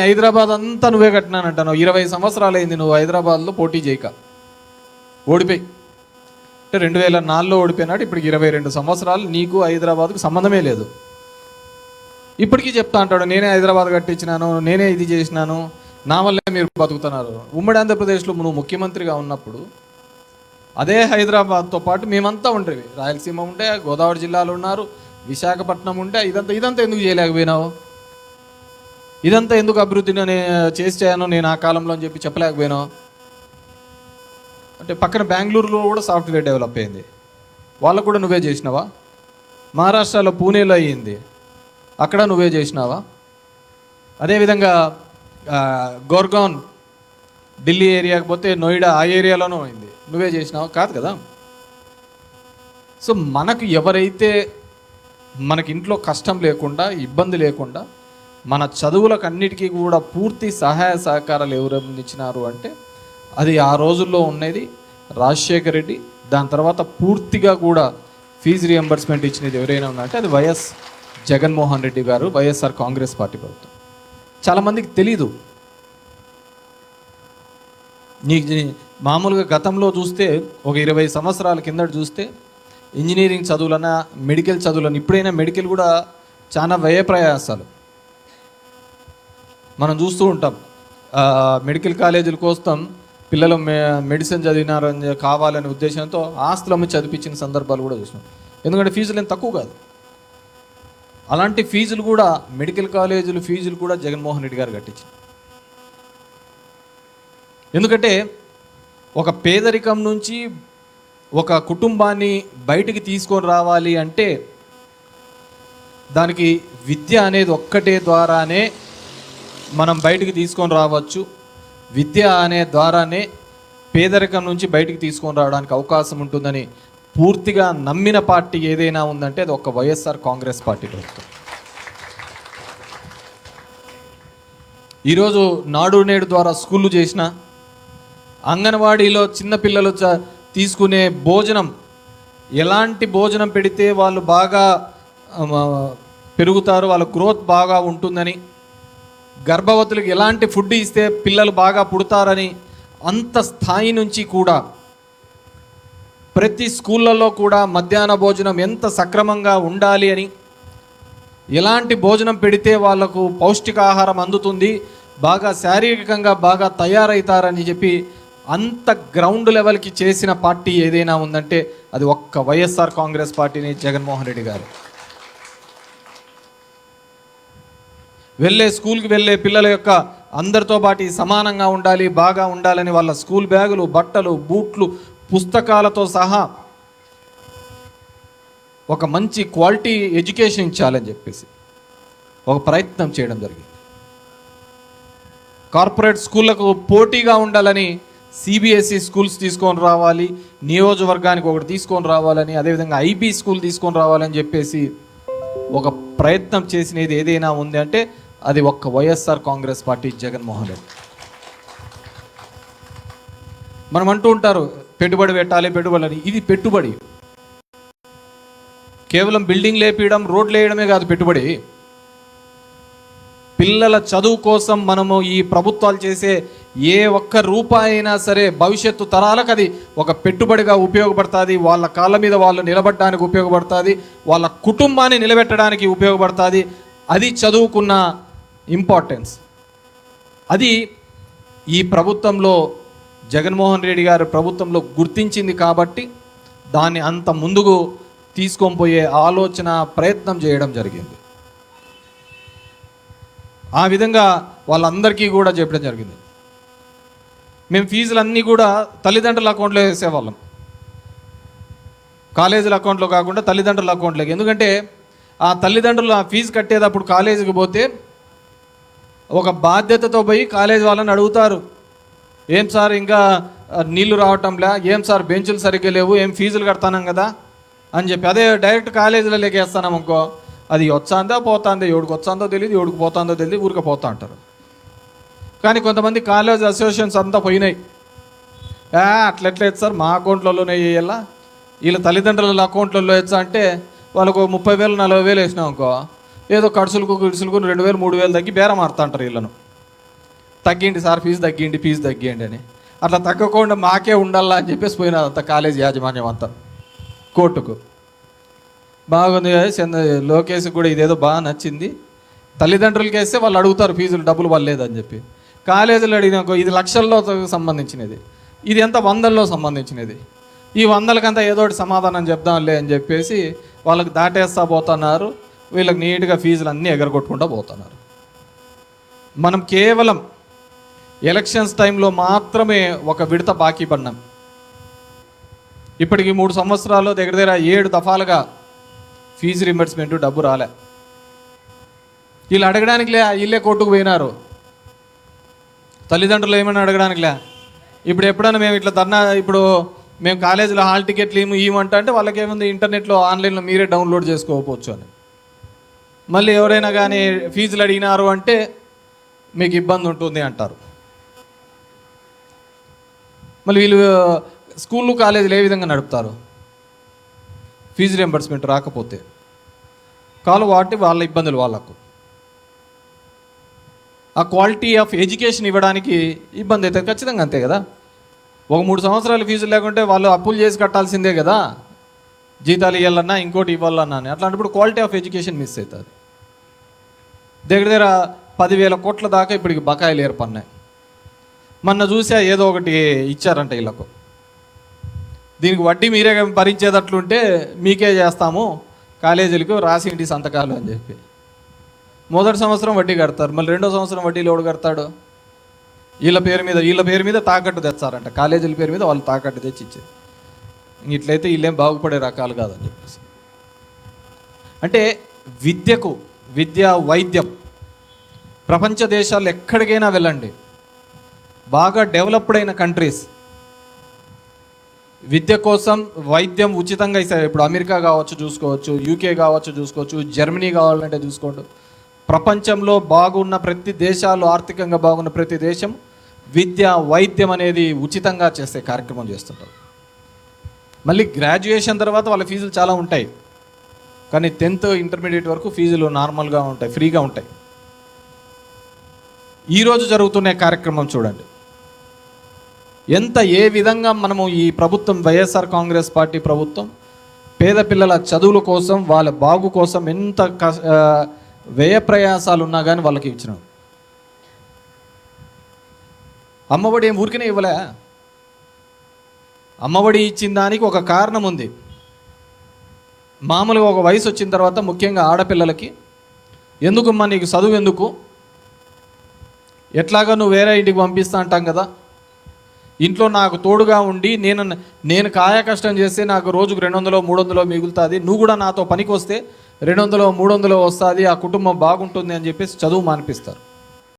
హైదరాబాద్ అంతా నువ్వే కట్టినానంటాను. 20 సంవత్సరాలు అయింది నువ్వు హైదరాబాద్లో పోటీ చేయక, ఓడిపోయి. అంటే 2004లో ఓడిపోయినాడు. ఇప్పటికి 22 సంవత్సరాలు నీకు హైదరాబాద్కు సంబంధమే లేదు. ఇప్పటికీ చెప్తా అంటాడు, నేనే హైదరాబాద్ కట్టించినాను, నేనే ఇది చేసినాను, నా వల్లే మీరు బతుకుతున్నారు. ఉమ్మడి ఆంధ్రప్రదేశ్లో నువ్వు ముఖ్యమంత్రిగా ఉన్నప్పుడు అదే హైదరాబాద్తో పాటు మేమంతా ఉండేవి. రాయలసీమ ఉండే, గోదావరి జిల్లాలో ఉన్నారు, విశాఖపట్నం ఉండే. ఇదంతా ఎందుకు చేయలేకపోయినావు? ఇదంతా ఎందుకు అభివృద్ధిని చేసాను నేను ఆ కాలంలో అని చెప్పి చెప్పలేకపోయినావు? అంటే పక్కన బెంగళూరులో కూడా సాఫ్ట్వేర్ డెవలప్ అయింది, వాళ్ళకు కూడా నువ్వే చేసినావా? మహారాష్ట్రలో పూణేలో అయ్యింది, అక్కడ నువ్వే చేసినావా? అదేవిధంగా గోర్గాన్ ఢిల్లీ ఏరియాకి పోతే నోయిడా ఆ ఏరియాలోనూ అయింది, నువ్వే చేసినావా? కాదు కదా. సో మనకు ఎవరైతే మనకి ఇంట్లో కష్టం లేకుండా, ఇబ్బంది లేకుండా, మన చదువులకు అన్నిటికీ కూడా పూర్తి సహాయ సహకారాలు ఎవరు అందించినారు అంటే అది ఆ రోజుల్లో ఉన్నది రాజశేఖర్ రెడ్డి. దాని తర్వాత పూర్తిగా కూడా ఫీజు రియంబర్స్మెంట్ ఇచ్చినది ఎవరైనా ఉన్నారంటే అది వైఎస్ జగన్మోహన్ రెడ్డి గారు, వైఎస్ఆర్ కాంగ్రెస్ పార్టీ ప్రభుత్వం. చాలామందికి తెలీదు. మామూలుగా గతంలో చూస్తే ఒక 20 సంవత్సరాల కిందట చూస్తే ఇంజనీరింగ్ చదువులన్నా, మెడికల్ చదువులన్నా, ఇప్పుడైనా మెడికల్ కూడా చాలా వ్యయ ప్రయాసాలు మనం చూస్తూ ఉంటాం. మెడికల్ కాలేజీల కోసం పిల్లలు మెడిసిన్ చదివినారని కావాలనే ఉద్దేశంతో ఆస్తులు అమ్మి చదివించిన సందర్భాలు కూడా చూసినాం. ఎందుకంటే ఫీజులు ఏం తక్కువ కాదు. అలాంటి ఫీజులు కూడా, మెడికల్ కాలేజీలు ఫీజులు కూడా జగన్మోహన్ రెడ్డి గారు కట్టించారు. ఎందుకంటే ఒక పేదరికం నుంచి ఒక కుటుంబాన్ని బయటికి తీసుకొని రావాలి అంటే దానికి విద్య అనేది ఒక్కటే ద్వారానే మనం బయటికి తీసుకొని రావచ్చు. విద్య అనే ద్వారానే పేదరికం నుంచి బయటికి తీసుకొని రావడానికి అవకాశం ఉంటుందని పూర్తిగా నమ్మిన పార్టీ ఏదైనా ఉందంటే అది ఒక వైఎస్ఆర్ కాంగ్రెస్ పార్టీ ప్రభుత్వం. ఈరోజు నాడు నేడు ద్వారా స్కూళ్ళు చేసిన, అంగన్వాడీలో చిన్నపిల్లలు తీసుకునే భోజనం, ఎలాంటి భోజనం పెడితే వాళ్ళు బాగా పెరుగుతారు, వాళ్ళ గ్రోత్ బాగా ఉంటుందని, గర్భవతులకు ఎలాంటి ఫుడ్ ఇస్తే పిల్లలు బాగా పుడతారని, అంత స్థాయి నుంచి కూడా ప్రతి స్కూళ్ళల్లో కూడా మధ్యాహ్న భోజనం ఎంత సక్రమంగా ఉండాలి అని, ఎలాంటి భోజనం పెడితే వాళ్లకు పౌష్టికాహారం అందుతుంది, బాగా శారీరకంగా బాగా తయారవుతారని చెప్పి అంత గ్రౌండ్ లెవెల్కి చేసిన పార్టీ ఏదైనా ఉందంటే అది ఒక్క వైఎస్ఆర్ కాంగ్రెస్ పార్టీని, జగన్మోహన్ రెడ్డి గారు. స్కూల్కి వెళ్ళే పిల్లల యొక్క అందరితో పాటు సమానంగా ఉండాలి, బాగా ఉండాలని వాళ్ళ స్కూల్ బ్యాగులు, బట్టలు, బూట్లు, పుస్తకాలతో సహా ఒక మంచి క్వాలిటీ ఎడ్యుకేషన్ ఇచ్చాలని చెప్పేసి ఒక ప్రయత్నం చేయడం జరిగింది. కార్పొరేట్ స్కూళ్ళకు పోటీగా ఉండాలని సిబిఎస్ఈ స్కూల్స్ తీసుకొని రావాలి, నియోజకవర్గానికి ఒకటి తీసుకొని రావాలని, అదేవిధంగా ఐబీ స్కూల్ తీసుకొని రావాలని చెప్పేసి ఒక ప్రయత్నం చేసినది ఏదైనా ఉంది అంటే అది ఒక్క వైఎస్ఆర్ కాంగ్రెస్ పార్టీ, జగన్మోహన్ రెడ్డి. మనం అంటూ ఉంటారు పెట్టుబడి పెట్టాలి, పెట్టుబడి అని. ఇది పెట్టుబడి కేవలం బిల్డింగ్ లేపేయడం, రోడ్లు వేయడమే కాదు పెట్టుబడి. పిల్లల చదువు కోసం మనము ఈ ప్రభుత్వాలు చేసే ఏ ఒక్క రూపాయి అయినా సరే భవిష్యత్తు తరాలకు అది ఒక పెట్టుబడిగా ఉపయోగపడుతుంది. వాళ్ళ కాళ్ళ మీద వాళ్ళు నిలబడడానికి ఉపయోగపడుతుంది, వాళ్ళ కుటుంబాన్ని నిలబెట్టడానికి ఉపయోగపడుతుంది. అది చదువుకున్న ఇంపార్టెన్స్. అది ఈ ప్రభుత్వంలో, జగన్మోహన్ రెడ్డి గారి ప్రభుత్వంలో గుర్తించింది కాబట్టి దాన్ని అంత ముందుకు తీసుకొని పోయే ఆలోచన, ప్రయత్నం చేయడం జరిగింది. ఆ విధంగా వాళ్ళందరికీ కూడా చెప్పడం జరిగింది. మేము ఫీజులన్నీ కూడా తల్లిదండ్రుల అకౌంట్లో వేసేవాళ్ళం, కాలేజీల అకౌంట్లో కాకుండా తల్లిదండ్రుల అకౌంట్లోకి. ఎందుకంటే ఆ తల్లిదండ్రులు ఆ ఫీజు కట్టేటప్పుడు కాలేజీకి పోతే ఒక బాధ్యతతో పోయి కాలేజీ వాళ్ళని అడుగుతారు, ఏం సార్ ఇంకా నీళ్లు రావటంలే, ఏం సార్ బెంచులు సరిగ్గా లేవు, ఏం ఫీజులు కడతానం కదా అని చెప్పి. అదే డైరెక్ట్ కాలేజీలో లేకేస్తాం అనుకో, అది వచ్చాందో పోతాందో, ఎవడికి వచ్చాందో తెలియదు, ఎవడికి పోతాందో తెలియదు, ఊరికే పోతా అంటారు. కానీ కొంతమంది కాలేజ్ అసోసియేషన్స్ అంతా పోయినాయి, అట్లెట్లేదు సార్ మా అకౌంట్లలోనే వేయాలా, వీళ్ళ తల్లిదండ్రుల అకౌంట్లలో వేస్తా అంటే వాళ్ళకు 30,000 40,000 వేసినాం అనుకో, ఏదో ఖర్చులకు 2,000 3,000 తగ్గి బేరం ఆడుతూ అంటారు వీళ్ళను. తగ్గిండి సార్, ఫీజు తగ్గిండి అని. అట్లా తగ్గకుండా మాకే ఉండాలా అని చెప్పేసి పోయినారు అంత కాలేజ్ యాజమాన్యం అంతా కోర్టుకు. బాగుంది లోకేష్ కూడా ఇదేదో బాగా నచ్చింది. తల్లిదండ్రులకి వేస్తే వాళ్ళు అడుగుతారు ఫీజులు డబ్బులు పడలేదని చెప్పి. కాలేజీలు అడిగినాకో ఇది లక్షల్లో సంబంధించినది, ఇది ఎంత వందల్లో సంబంధించినది. ఈ వందలకంతా ఏదో ఒకటి సమాధానం చెప్దాంలే అని చెప్పేసి వాళ్ళకి దాటేస్తా పోతున్నారు. వీళ్ళకి నీట్గా ఫీజులు అన్నీ ఎగరగొట్టుకుంటూ పోతున్నారు. మనం కేవలం ఎలక్షన్స్ టైంలో మాత్రమే ఒక విడత బాకీ పడినాం. ఇప్పటికి 3 సంవత్సరాలు దగ్గర 7 దఫాలుగా ఫీజు రింబర్స్మెంట్ డబ్బు రాలే. వీళ్ళు అడగడానికి వీళ్ళే కోర్టుకు పోయినారు. తల్లిదండ్రులు ఏమైనా అడగడానికి ఇప్పుడు ఎప్పుడైనా మేము ఇట్లా ఇప్పుడు మేము కాలేజీలో హాల్ టికెట్లు ఇవ్వమంటే వాళ్ళకి ఏముంది, ఇంటర్నెట్లో ఆన్లైన్లో మీరే డౌన్లోడ్ చేసుకోవచ్చు అని. మళ్ళీ ఎవరైనా కానీ ఫీజులు అడిగినారు అంటే మీకు ఇబ్బంది ఉంటుంది అంటారు. మళ్ళీ వీళ్ళు స్కూళ్ళు కాలేజీలు ఏ విధంగా నడుపుతారు? ఫీజు రింబర్స్మెంట్ రాకపోతే వాళ్ళ ఇబ్బందులు వాళ్ళకు. ఆ క్వాలిటీ ఆఫ్ ఎడ్యుకేషన్ ఇవ్వడానికి ఇబ్బంది అవుతుంది ఖచ్చితంగా, అంతే కదా. ఒక 3 సంవత్సరాలు ఫీజులు లేకుంటే వాళ్ళు అప్పులు చేసి కట్టాల్సిందే కదా, జీతాలు ఇవ్వాలన్నా ఇంకోటి ఇవ్వాలన్నా అని. అట్లాంటప్పుడు క్వాలిటీ ఆఫ్ ఎడ్యుకేషన్ మిస్ అవుతుంది. దగ్గర 10,000 కోట్ల దాకా ఇప్పటికి బకాయిలు ఏర్పడినాయి. మొన్న చూసా ఏదో ఒకటి ఇచ్చారంట వీళ్ళకు. దీనికి వడ్డీ మీరే భరించేటట్లుంటే మీకే చేస్తాము కాలేజీలకు, రాసింటి సంతకాలు అని చెప్పి. మొదటి సంవత్సరం వడ్డీ కడతారు, మళ్ళీ 2వ సంవత్సరం వడ్డీలు ఎవడు కడతాడు? వీళ్ళ పేరు మీద తాకట్టు తెచ్చారంట. కాలేజీల పేరు మీద వాళ్ళు తాకట్టు తెచ్చి ఇచ్చారు. ఇట్లయితే వీళ్ళేం బాగుపడే రకాలు కాదని చెప్పేసి. అంటే విద్య వైద్యం ప్రపంచ దేశాలు ఎక్కడికైనా వెళ్ళండి, బాగా డెవలప్డ్ అయిన కంట్రీస్ విద్య కోసం వైద్యం ఉచితంగా ఇస్తారు. ఇప్పుడు అమెరికా కావచ్చు చూసుకోవచ్చు, యూకే కావచ్చు చూసుకోవచ్చు, జర్మనీ కావాలంటే చూసుకోండి. ప్రపంచంలో బాగున్న ప్రతి దేశాలు, ఆర్థికంగా బాగున్న ప్రతి దేశం విద్య వైద్యం అనేది ఉచితంగా చేసే కార్యక్రమం చేస్తుంటారు. మళ్ళీ గ్రాడ్యుయేషన్ తర్వాత వాళ్ళ ఫీజులు చాలా ఉంటాయి, కానీ 10th ఇంటర్మీడియట్ వరకు ఫీజులు నార్మల్గా ఉంటాయి, ఫ్రీగా ఉంటాయి. ఈరోజు జరుగుతున్న కార్యక్రమం చూడండి, ఏ విధంగా మనము ఈ ప్రభుత్వం, వైఎస్ఆర్ కాంగ్రెస్ పార్టీ ప్రభుత్వం పేద పిల్లల చదువుల కోసం, వాళ్ళ బాగు కోసం ఎంత వ్యయ ప్రయాసాలు ఉన్నా కానీ వాళ్ళకి ఇచ్చినాం. అమ్మఒడి ఏం ఊరికనే ఇవ్వలే. అమ్మఒడి ఇచ్చిన దానికి ఒక కారణం ఉంది. మామూలుగా ఒక వయసు వచ్చిన తర్వాత, ముఖ్యంగా ఆడపిల్లలకి, ఎందుకమ్మా నీకు చదువు ఎందుకు, ఎట్లాగా నువ్వు వేరే ఇంటికి పంపిస్తా అంటాం కదా, ఇంట్లో నాకు తోడుగా ఉండి నేను కాయ కష్టం చేస్తే నాకు రోజుకు 200 300 మిగులుతుంది, నువ్వు కూడా నాతో పనికి వస్తే 200 300 వస్తుంది, ఆ కుటుంబం బాగుంటుంది అని చెప్పేసి చదువు మానిపిస్తారు.